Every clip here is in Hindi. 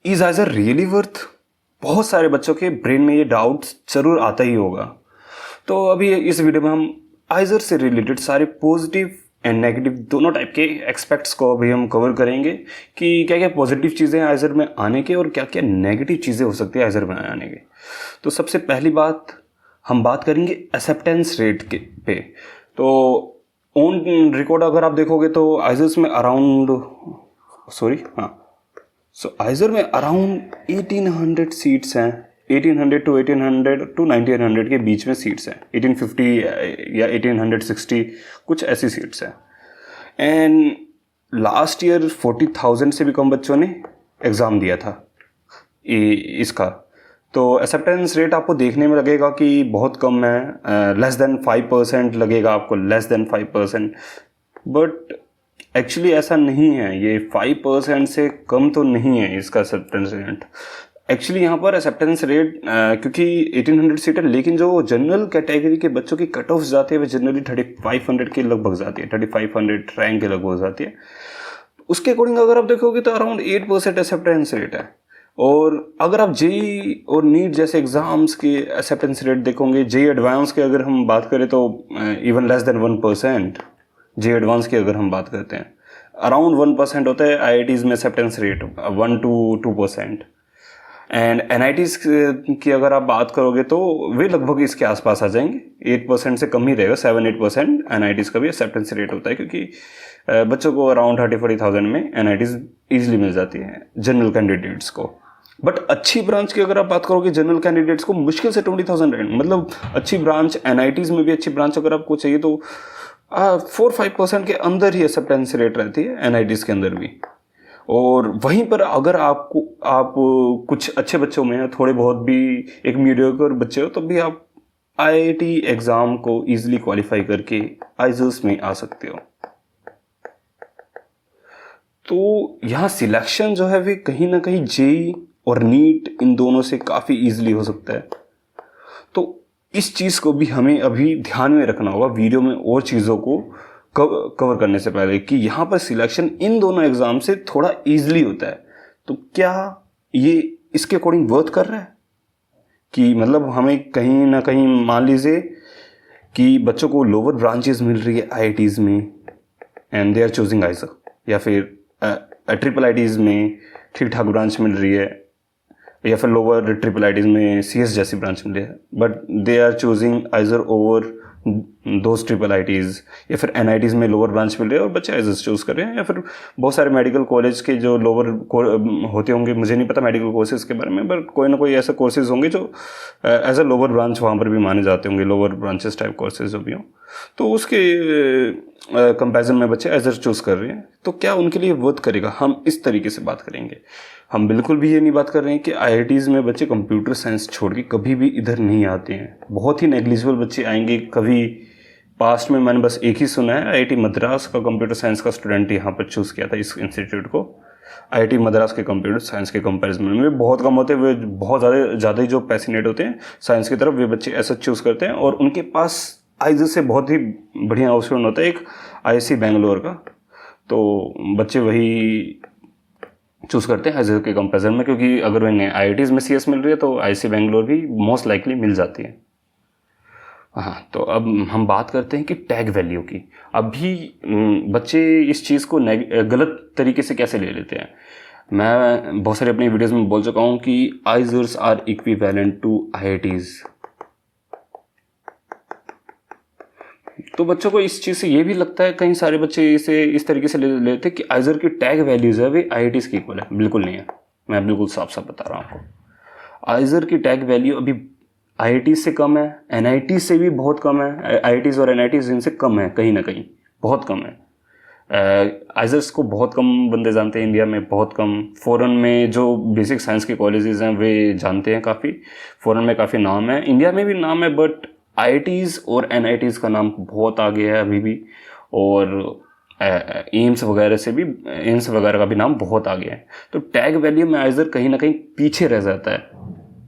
Is आइजर really worth? बहुत सारे बच्चों के ब्रेन में ये डाउट्स जरूर आता ही होगा। तो अभी इस वीडियो में हम आइजर से रिलेटेड सारे पॉजिटिव एंड नेगेटिव दोनों टाइप के एक्सपेक्ट्स को अभी हम कवर करेंगे कि क्या क्या पॉजिटिव चीज़ें हैं आइजर में आने के और क्या क्या नेगेटिव चीज़ें हो सकती है आइजर में आने के। तो सबसे पहली बात हम बात करेंगे एक्सेप्टेंस रेट के पे। तो ऑन रिकॉर्ड अगर आप देखोगे तो आइजर्स में आइजर में अराउंड 1800 सीट्स हैं। 1800 टू 1800 टू 1900 के बीच में सीट्स हैं। 1850 या 1860 कुछ ऐसी सीट्स हैं। एंड लास्ट ईयर 40,000 से भी कम बच्चों ने एग्ज़ाम दिया था इसका। तो एक्सेप्टेंस रेट आपको देखने में लगेगा कि बहुत कम है, लेस देन 5% लगेगा आपको, लेस देन 5%, बट एक्चुअली ऐसा नहीं है। ये 5% से कम तो नहीं है इसका एक्सेप्टेंस रेट। एक्चुअली यहाँ पर एक्सेप्टेंस रेट क्योंकि 1800 सीट है, लेकिन जो जनरल कैटेगरी के बच्चों की कट ऑफ जाती है वो जनरली 3500 के लगभग जाती है, 3500 रैंक के लगभग जाती है। उसके अकॉर्डिंग अगर आप देखोगे तो अराउंड 8% एक्सेप्टेंस रेट है। और अगर आप जेई और नीट जैसे एग्जाम्स के एक्सेप्टेंस रेट देखोगे, जेई एडवांस के अगर हम बात करें तो even less than 1%। JEE advance की अगर हम बात करते हैं अराउंड 1% होता है आईआईटीज़ में acceptance rate, 1 to 2%। And NITs की अगर आप बात करोगे तो वे लगभग इसके आसपास आ जाएंगे, 8% से कम ही रहेगा, 7-8% एनआईटीज़ का भी एक्सेप्टेंस रेट होता है, क्योंकि बच्चों को अराउंड 30-40,000 में एनआईटीज़ ईजिली मिल जाती है जनरल कैंडिडेट्स को। बट अच्छी ब्रांच की अगर आप बात करोगे जनरल कैंडिडेट्स को मुश्किल से 20,000 रैंक, मतलब अच्छी ब्रांच एनआईटीज़ में भी अच्छी ब्रांच अगर आपको चाहिए तो 4-5% के अंदर ही एक्सेप्टेंस रेट रहती है एनआईटीज़ के अंदर भी। और वहीं पर अगर आप कुछ अच्छे बच्चों में थोड़े बहुत भी एक मीडियोकर बच्चे हो तो भी आप आईआईटी एग्ज़ाम को ईजिली क्वालिफाई करके आइजर्स में आ सकते हो। तो यहाँ सिलेक्शन जो है वे कहीं ना कहीं जेई और नीट इन दोनों से काफ़ी ईजिली हो सकता है। तो इस चीज़ को भी हमें अभी ध्यान में रखना होगा वीडियो में और चीज़ों को कवर करने से पहले कि यहाँ पर सिलेक्शन इन दोनों एग्ज़ाम से थोड़ा ईजिली होता है। तो क्या ये इसके अकॉर्डिंग वर्थ कर रहा है कि मतलब हमें कहीं ना कहीं मान लीजिए कि बच्चों को लोअर ब्रांचेस मिल रही है आईआईटीज़ में and they are choosing IISER, या फिर ट्रिपल आईटीज़ में ठीक ठाक ब्रांच मिल रही है, या फिर लोअर ट्रिपल आईटीज़ में सीएस जैसी ब्रांच मिल रही है, but they are choosing either over those triple ITs, या फिर एनआईटीज़ में लोअर ब्रांच मिल रही है और बच्चे आइजर्स चूज़ कर रहे हैं, या फिर बहुत सारे मेडिकल कॉलेज के जो लोअर होते होंगे, मुझे नहीं पता मेडिकल कोर्सेज के बारे में, बट कोई ना कोई ऐसे कोर्सेज होंगे जो एज अ लोअर ब्रांच वहाँ पर भी माने जाते होंगे, लोअर ब्रांचेस टाइप कोर्सेज जो भी हों, तो उसके कंपैरिजन में बच्चे आइजर चूज़ कर रहे हैं। तो क्या उनके लिए वर्थ करेगा, हम इस तरीके से बात करेंगे। हम बिल्कुल भी ये नहीं बात कर रहे हैं कि आईआईटीज़ में बच्चे कंप्यूटर साइंस छोड़ के कभी भी इधर नहीं आते हैं। बहुत ही नेग्लिजिबल बच्चे आएंगे। कभी पास्ट में मैंने बस एक ही सुना है, आईआईटी मद्रास का कंप्यूटर साइंस का स्टूडेंट यहाँ पर चूज़ किया था इस इंस्टीट्यूट को। आईआईटी मद्रास के कंप्यूटर साइंस के कंपैरिजन में बहुत कम होते हैं, वे बहुत ज़्यादा ही जो पैसिनेट होते हैं साइंस की तरफ, वे बच्चे ऐसा चूज़ करते हैं और उनके पास आइजर से बहुत ही बढ़िया ऑप्शन होता है एक आईआईसी बेंगलोर का। तो बच्चे वही चूज़ करते हैं आइजर के कंपैरिजन में, क्योंकि अगर उन्हें आईआईटीज़ में सीएस मिल रही है तो आईआईसी बेंगलोर भी मोस्ट लाइकली मिल जाती है। हाँ, तो अब हम बात करते हैं कि टैग वैल्यू की। अभी बच्चे इस चीज़ को गलत तरीके से कैसे ले लेते हैं। मैं बहुत सारे अपनी वीडियोस में बोल चुका हूँ कि IISERs are equivalent to IITs. तो बच्चों को इस चीज़ से ये भी लगता है, कई सारे बच्चे इसे इस तरीके से ले लेते हैं कि आइजर की टैग वैल्यूज़ है वे आईआईटीज़ की इक्वल है। बिल्कुल नहीं है, मैं बिल्कुल साफ साफ बता रहा हूँ आपको। आइजर की टैग वैल्यू अभी आईआईटी से कम है, एनआईटी से भी बहुत कम है। आईआईटीज़ और एनआईटीज़ इनसे कम है, कहीं ना कहीं बहुत कम है। आइजर्स को बहुत कम बंदे जानते हैं इंडिया में, बहुत कम। फ़ॉरेन में जो बेसिक साइंस के कॉलेजेस हैं वे जानते हैं काफ़ी, फ़ॉरेन में काफ़ी नाम है, इंडिया में भी नाम है, बट आईआईटीज़ और एनआईटीज़ का नाम बहुत आगे है अभी भी। और एम्स वगैरह से भी, एम्स वगैरह का भी नाम बहुत आगे है। तो टैग वैल्यू में आइजर कहीं ना कहीं पीछे रह जाता है,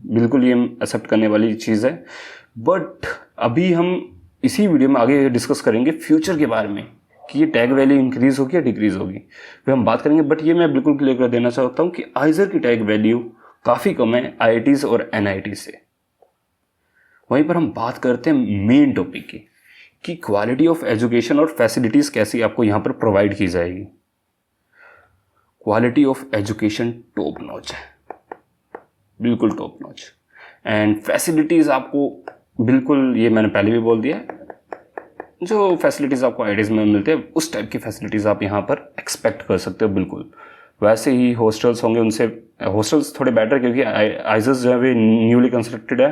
बिल्कुल ये एक्सेप्ट करने वाली चीज़ है। बट अभी हम इसी वीडियो में आगे डिस्कस करेंगे फ्यूचर के बारे में कि ये टैग वैल्यू इंक्रीज होगी या डिक्रीज होगी, वे हम बात करेंगे। बट ये मैं बिल्कुल क्लियर कर देना चाहता हूँ कि आइजर की टैग वैल्यू काफ़ी कम है IITs और NITs से। वहीं पर हम बात करते हैं मेन टॉपिक की कि क्वालिटी ऑफ एजुकेशन और फैसिलिटीज़ कैसी आपको यहाँ पर प्रोवाइड की जाएगी। Quality of education top notch है, बिल्कुल टॉप नॉच। एंड फैसिलिटीज़ आपको बिल्कुल, ये मैंने पहले भी बोल दिया, जो फैसिलिटीज़ आपको IITs में मिलते हैं उस टाइप की फैसिलिटीज़ आप यहाँ पर एक्सपेक्ट कर सकते हो बिल्कुल। वैसे ही हॉस्टल्स होंगे, उनसे हॉस्टल्स थोड़े बेटर, क्योंकि आइजर्स जो है वे न्यूली कंस्ट्रक्टेड है,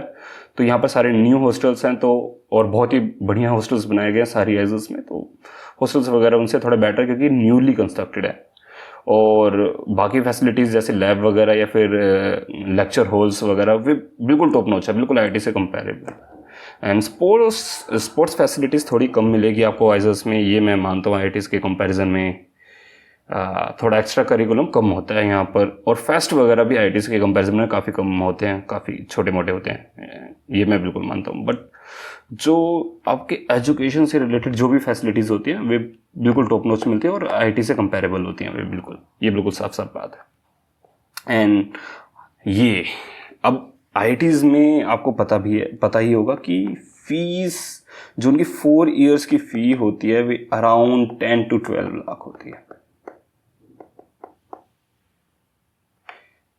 तो यहाँ पर सारे न्यू हॉस्टल्स हैं, तो और बहुत ही बढ़िया हॉस्टल्स बनाए गए हैं सारी आइजर्स में, तो हॉस्टल्स वगैरह उनसे थोड़ा बेटर क्योंकि न्यूली कंस्ट्रक्टेड है। और बाकी फैसिलिटीज़ जैसे लैब वगैरह या फिर लेक्चर हॉल्स वगैरह वे बिल्कुल टॉप नॉच है, बिल्कुल IIT से कंपेरेबल। एंड स्पोर्ट्स फैसिलिटीज़ थोड़ी कम मिलेगी आपको आइजर्स में, ये मैं मानता हूँ। IITs के कंपैरिजन में थोड़ा एक्स्ट्रा करिकुलम कम होता है यहाँ पर, और फेस्ट वगैरह भी IITs के कंपैरिजन में काफ़ी कम होते हैं, काफ़ी छोटे मोटे होते हैं, ये मैं बिल्कुल मानता हूँ। बट जो आपके एजुकेशन से रिलेटेड जो भी फैसिलिटीज़ होती हैं वे बिल्कुल टॉप नॉच मिलती है और IIT से कंपेरेबल होती हैं वे बिल्कुल, ये बिल्कुल साफ साफ बात है। एंड ये अब IITs में आपको पता ही होगा कि फीस जो उनकी 4 ईयर्स की फ़ी होती है वे अराउंड 10 to 12 लाख होती है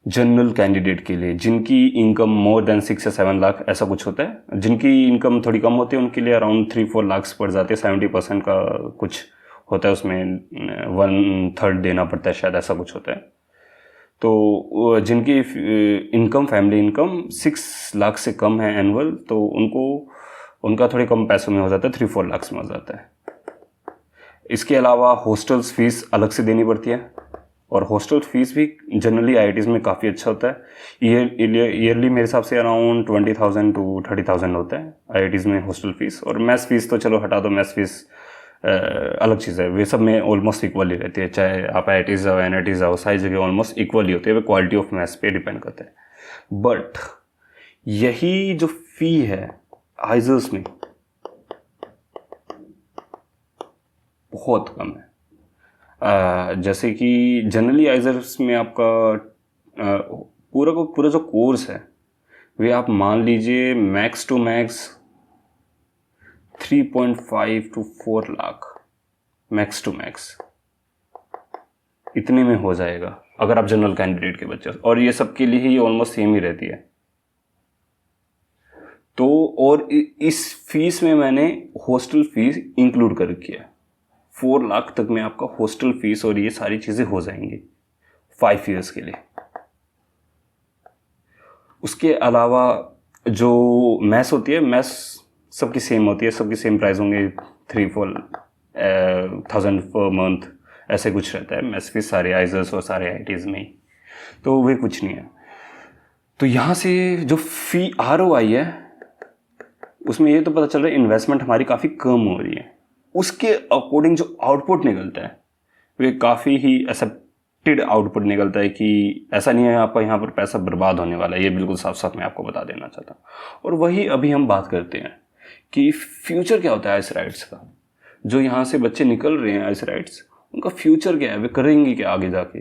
जनरल कैंडिडेट के लिए, जिनकी इनकम मोर देन 6 या 7 लाख ऐसा कुछ होता है। जिनकी इनकम थोड़ी कम होती है उनके लिए अराउंड 3-4 लाख पड़ जाते हैं, 70% का कुछ होता है उसमें, 1/3 देना पड़ता है शायद, ऐसा कुछ होता है। तो जिनकी इनकम, फैमिली इनकम 6 लाख से कम है एनुअल, तो उनका थोड़े कम पैसों में हो जाता है, 3-4 लाख में हो जाता है। इसके अलावा हॉस्टल्स फीस अलग से देनी पड़ती है, और हॉस्टल फीस भी जनरली IITs में काफ़ी अच्छा होता है। ईयरली मेरे हिसाब से अराउंड 20,000 to 30,000 होता है IITs में हॉस्टल फीस। और मैथ्स फीस तो चलो हटा दो, मैथ्स फीस अलग चीज़ है, वे सब में ऑलमोस्ट इक्वल ही रहती है, चाहे आप IITs जाओ NITs जाओ, सारी जगह ऑलमोस्ट इक्वल ही होती है, वे क्वालिटी ऑफ मैथ्स पे डिपेंड करता है। बट यही जो फ़ी है आइजर्स में बहुत कम है। जैसे कि जनरली आइजर्स में आपका पूरा जो कोर्स है वे आप मान लीजिए max to max 3.5 to 4 lakh, max to max इतने में हो जाएगा अगर आप जनरल कैंडिडेट के बच्चे, और ये सबके लिए ही ऑलमोस्ट सेम ही रहती है। तो और इस फीस में मैंने हॉस्टल फीस इंक्लूड कर रखी है, 4 लाख तक में आपका हॉस्टल फीस और ये सारी चीज़ें हो जाएंगी 5 ईयर्स के लिए। उसके अलावा जो मैस होती है, मैस सबकी सेम होती है, सबकी सेम प्राइस होंगे, 3-4,000 पर मंथ ऐसे कुछ रहता है मैस फीस सारे आइजर्स और सारे IITs में ही, तो वे कुछ नहीं है। तो यहाँ से जो फी ROI है उसमें ये तो पता चल रहा है इन्वेस्टमेंट हमारी काफ़ी कम हो रही है, उसके अकॉर्डिंग जो आउटपुट निकलता है वे काफ़ी ही एक्सेप्टेड आउटपुट निकलता है, कि ऐसा नहीं है आपका यहाँ पर पैसा बर्बाद होने वाला है, ये बिल्कुल साफ साफ मैं आपको बता देना चाहता हूँ। और वही अभी हम बात करते हैं कि फ्यूचर क्या होता है आइस राइट्स का। जो यहाँ से बच्चे निकल रहे हैं आइस राइट्स, उनका फ्यूचर क्या है, वे करेंगे क्या आगे जाके।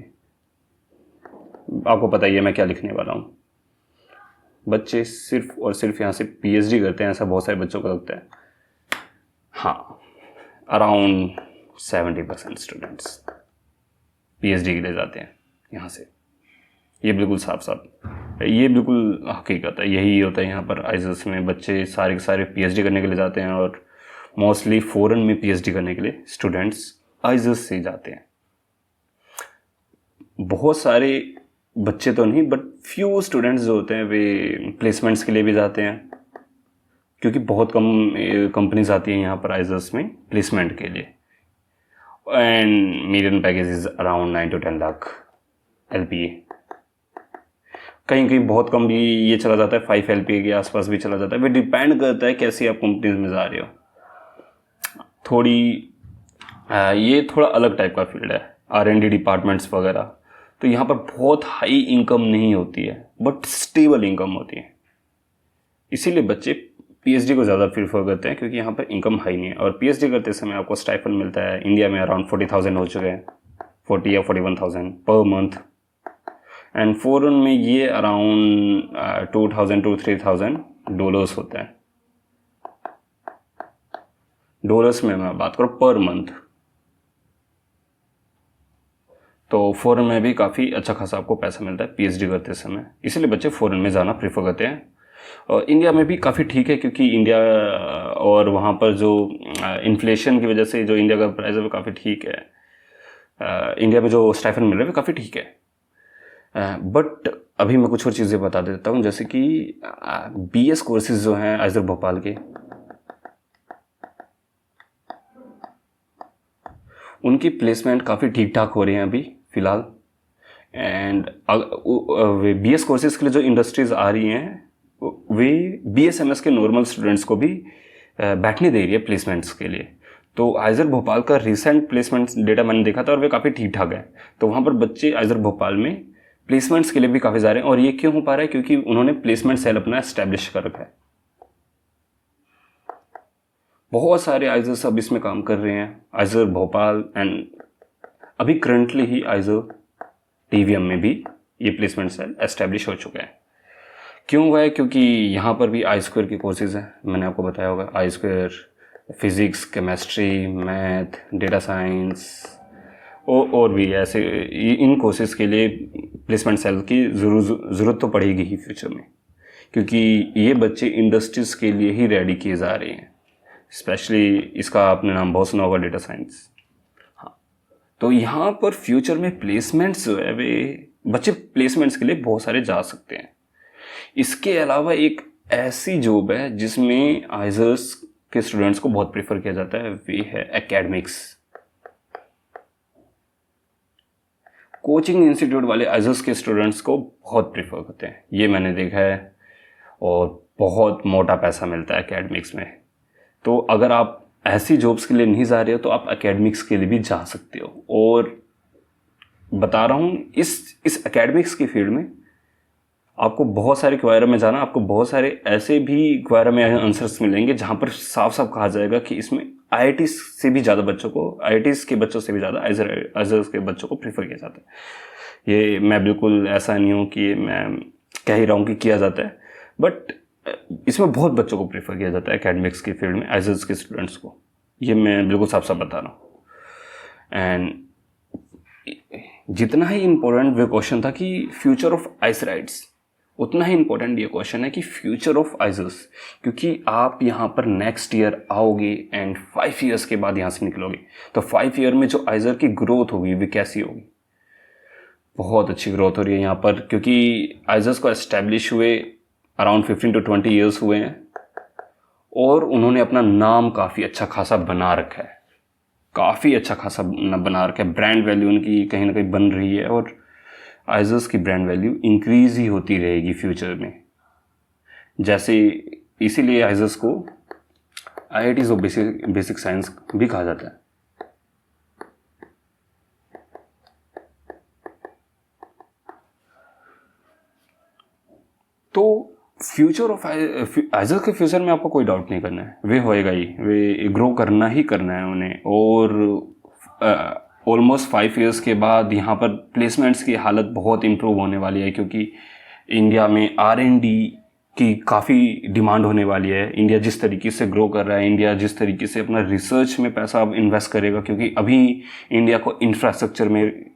आपको पता ही है मैं क्या लिखने वाला हूँ। बच्चे सिर्फ और सिर्फ यहाँ से PhD करते हैं, ऐसा बहुत सारे बच्चों को लगता है। हाँ, अराउंड 70% स्टूडेंट्स PhD के लिए जाते हैं यहाँ से, ये बिल्कुल साफ ये बिल्कुल हकीकत है, यही होता है यहाँ पर आइजर्स में। बच्चे सारे के सारे PhD करने के लिए जाते हैं, और मोस्टली फॉरेन में PhD करने के लिए स्टूडेंट्स आइजर्स से जाते हैं। बहुत सारे बच्चे तो नहीं, बट फ्यू स्टूडेंट्स जो होते हैं वे प्लेसमेंट्स के लिए भी जाते हैं, क्योंकि बहुत कम कंपनीज आती हैं यहाँ पर आइजर्स में प्लेसमेंट के लिए। And medium package is around 9 to 10 lakh LPA। कहीं कहीं बहुत कम भी ये चला जाता है, 5 LPA के आसपास भी चला जाता है। वे डिपेंड करता है कैसी आप कंपनीज में जा रहे हो। थोड़ी ये थोड़ा अलग टाइप का फील्ड है, R&D डिपार्टमेंट्स वगैरह, तो यहाँ पर बहुत हाई इनकम नहीं होती है, बट स्टेबल इनकम होती है। इसीलिए बच्चे पीएचडी को ज़्यादा प्रीफर करते हैं क्योंकि यहाँ पर इनकम हाई नहीं है, और पीएचडी करते समय आपको स्टाइपेंड मिलता है इंडिया में अराउंड 40,000 हो चुके हैं, 40 या 41,000 पर मंथ, एंड फॉरेन में ये अराउंड 2,000 to 3,000 डॉलर्स होता है। डॉलर्स में मैं बात करूँ पर मंथ, तो फॉरेन में भी काफ़ी अच्छा खासा आपको पैसा मिलता है पीएचडी करते समय, इसलिए बच्चे फॉरेन में जाना प्रेफर करते हैं। और इंडिया में भी काफ़ी ठीक है क्योंकि इंडिया और वहाँ पर जो इन्फ्लेशन की वजह से जो इंडिया का प्राइस है वो काफ़ी ठीक है। इंडिया में जो स्टाइपेंड मिल रहा है वो काफ़ी ठीक है। बट अभी मैं कुछ और चीज़ें बता देता हूँ, जैसे कि बीएस कोर्सेज जो हैं आइजर भोपाल के, उनकी प्लेसमेंट काफ़ी ठीक ठाक हो रही हैं अभी फ़िलहाल। एंड बीएस कोर्सेज के लिए जो इंडस्ट्रीज़ आ रही हैं वे बीएसएमएस के नॉर्मल स्टूडेंट्स को भी बैठने दे रही है प्लेसमेंट्स के लिए। तो आइजर भोपाल का रिसेंट प्लेसमेंट डेटा मैंने देखा था और वे काफ़ी ठीक ठाक है। तो वहाँ पर बच्चे आइजर भोपाल में प्लेसमेंट्स के लिए भी काफ़ी जा रहे हैं, और ये क्यों हो पा रहा है? क्योंकि उन्होंने प्लेसमेंट सेल अपना एस्टेब्लिश कर रखा है। बहुत सारे आइजर्स अब इसमें काम कर रहे हैं, आइजर भोपाल, एंड अभी करंटली ही आइजर टीवीएम में भी ये प्लेसमेंट सेल एस्टेब्लिश हो चुका है। क्यों हुआ है? क्योंकि यहाँ पर भी आई स्क्वायर के कोर्सेज हैं, मैंने आपको बताया होगा, I square, physics, chemistry, math, data science और भी ऐसे इन कोर्सेज के लिए प्लेसमेंट सेल की ज़रूरत तो पड़ेगी ही फ्यूचर में, क्योंकि ये बच्चे इंडस्ट्रीज़ के लिए ही रेडी किए जा रहे हैं। स्पेशली इसका आपने नाम बहुत सुना होगा, डेटा साइंस। हाँ, तो यहाँ पर फ्यूचर में प्लेसमेंट्स जो है वे बच्चे प्लेसमेंट्स के लिए बहुत सारे जा सकते हैं। इसके अलावा एक ऐसी जॉब है जिसमें आइजर्स के स्टूडेंट्स को बहुत प्रेफर किया जाता है, वे है एकेडमिक्स। कोचिंग इंस्टीट्यूट वाले आइजर्स के स्टूडेंट्स को बहुत प्रेफर करते हैं, ये मैंने देखा है, और बहुत मोटा पैसा मिलता है एकेडमिक्स में। तो अगर आप ऐसी जॉब्स के लिए नहीं जा रहे हो तो आप एकेडमिक्स के लिए भी जा सकते हो। और बता रहा हूँ, इस एकेडमिक्स की फील्ड में आपको बहुत सारे क्वायरम में जाना, आपको बहुत सारे ऐसे भी क्वायरम में आंसर्स मिलेंगे जहाँ पर साफ साफ कहा जाएगा कि इसमें आईआईटी से भी ज़्यादा बच्चों को, आईआईटीज़ के बच्चों से भी ज़्यादा आइजर्स के बच्चों को प्रीफर किया जाता है। ये मैं बिल्कुल ऐसा नहीं हूँ कि मैं कह ही रहा हूँ कि किया जाता है, बट इसमें बहुत बच्चों को प्रेफर किया जाता है एकेडमिक्स की फील्ड में, आइजर्स के स्टूडेंट्स को। ये मैं बिल्कुल साफ साफ बता रहा हूँ। एंड जितना ही इम्पोर्टेंट वो क्वेश्चन था कि फ्यूचर ऑफ आइस राइड्स, उतना ही इम्पोर्टेंट ये क्वेश्चन है कि फ्यूचर ऑफ आइजर्स, क्योंकि आप यहाँ पर नेक्स्ट ईयर आओगे एंड 5 ईयर्स के बाद यहाँ से निकलोगे, तो 5 ईयर में जो आइजर की ग्रोथ होगी वो कैसी होगी? बहुत अच्छी ग्रोथ हो रही है यहाँ पर, क्योंकि आइजर्स को एस्टेब्लिश हुए अराउंड 15 to 20 ईयर्स हुए हैं, और उन्होंने अपना नाम काफ़ी अच्छा खासा बना रखा है, काफ़ी अच्छा खासा बना रखा है। ब्रांड वैल्यू उनकी कहीं ना कहीं बन रही है, और आइजर्स की ब्रांड वैल्यू इंक्रीज ही होती रहेगी फ्यूचर में। जैसे इसीलिए आइजर्स को आईआईटीज़ ऑफ बेसिक साइंस भी कहा जाता है। तो फ्यूचर ऑफ आइजर्स के फ्यूचर में आपको कोई डाउट नहीं करना है, वे होएगा ही, वे ग्रो करना ही करना है उन्हें। और ऑलमोस्ट 5 ईयर्स के बाद यहाँ पर प्लेसमेंट्स की हालत बहुत इम्प्रूव होने वाली है, क्योंकि इंडिया में R&D की काफ़ी डिमांड होने वाली है। इंडिया जिस तरीके से ग्रो कर रहा है, इंडिया जिस तरीके से अपना रिसर्च में पैसा अब इन्वेस्ट करेगा, क्योंकि अभी इंडिया को इंफ्रास्ट्रक्चर में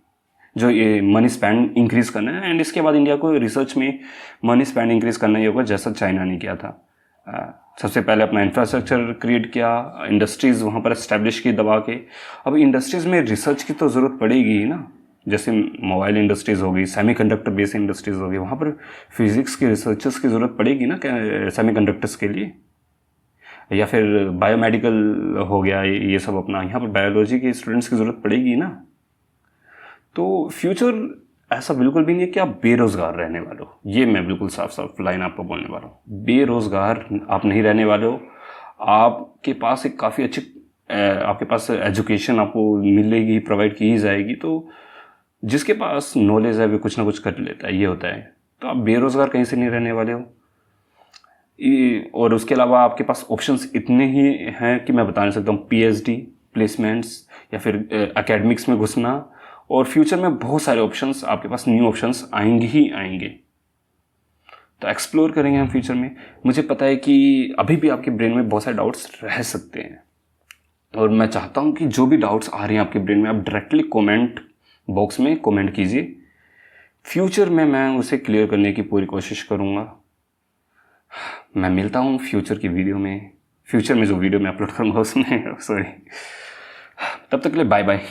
जो ये मनी स्पेंड इंक्रीज़ करना है, एंड इसके बाद इंडिया को रिसर्च में मनी स्पेंड इंक्रीज़ करना ही होगा, जैसा चाइना ने किया था। सबसे पहले अपना इंफ्रास्ट्रक्चर क्रिएट किया, इंडस्ट्रीज़ वहाँ पर एस्टेब्लिश की दबा के। अब इंडस्ट्रीज़ में रिसर्च की तो ज़रूरत पड़ेगी ही ना, जैसे मोबाइल इंडस्ट्रीज़ होगी, सेमीकंडक्टर बेस्ड इंडस्ट्रीज़ होगी, वहाँ पर फिज़िक्स के रिसर्चर्स की ज़रूरत पड़ेगी ना सेमीकंडक्टर्स के लिए। या फिर बायोमेडिकल हो गया ये सब अपना, यहाँ पर बायोलॉजी के स्टूडेंट्स की ज़रूरत पड़ेगी ना। तो फ्यूचर ऐसा बिल्कुल भी नहीं है कि आप बेरोज़गार रहने वाले हो, ये मैं बिल्कुल साफ साफ लाइन आपको बोलने वाला हूँ। बेरोज़गार आप नहीं रहने वाले हो, आपके पास एक काफ़ी अच्छी आपके पास एजुकेशन आपको मिलेगी, प्रोवाइड की ही जाएगी। तो जिसके पास नॉलेज है वो कुछ ना कुछ कर लेता है, ये होता है। तो आप बेरोज़गार कहीं से नहीं रहने वाले हो। और उसके अलावा आपके पास ऑप्शंस इतने ही हैं कि मैं बता नहीं सकता हूँ। पीएचडी, प्लेसमेंट्स, या फिर एकेडमिक्स में घुसना, और फ्यूचर में बहुत सारे ऑप्शंस आपके पास, न्यू ऑप्शंस आएंगे ही आएंगे। तो एक्सप्लोर करेंगे हम फ्यूचर में। मुझे पता है कि अभी भी आपके ब्रेन में बहुत सारे डाउट्स रह सकते हैं, और मैं चाहता हूँ कि जो भी डाउट्स आ रहे हैं आपके ब्रेन में, आप डायरेक्टली कमेंट बॉक्स में कमेंट कीजिए। फ्यूचर में मैं उसे क्लियर करने की पूरी कोशिश करूँगा। मैं मिलता हूँ फ्यूचर की वीडियो में, फ्यूचर में जो वीडियो मैं अपलोड करूँगा उसमें। सॉरी, तब तक के लिए बाय बाय।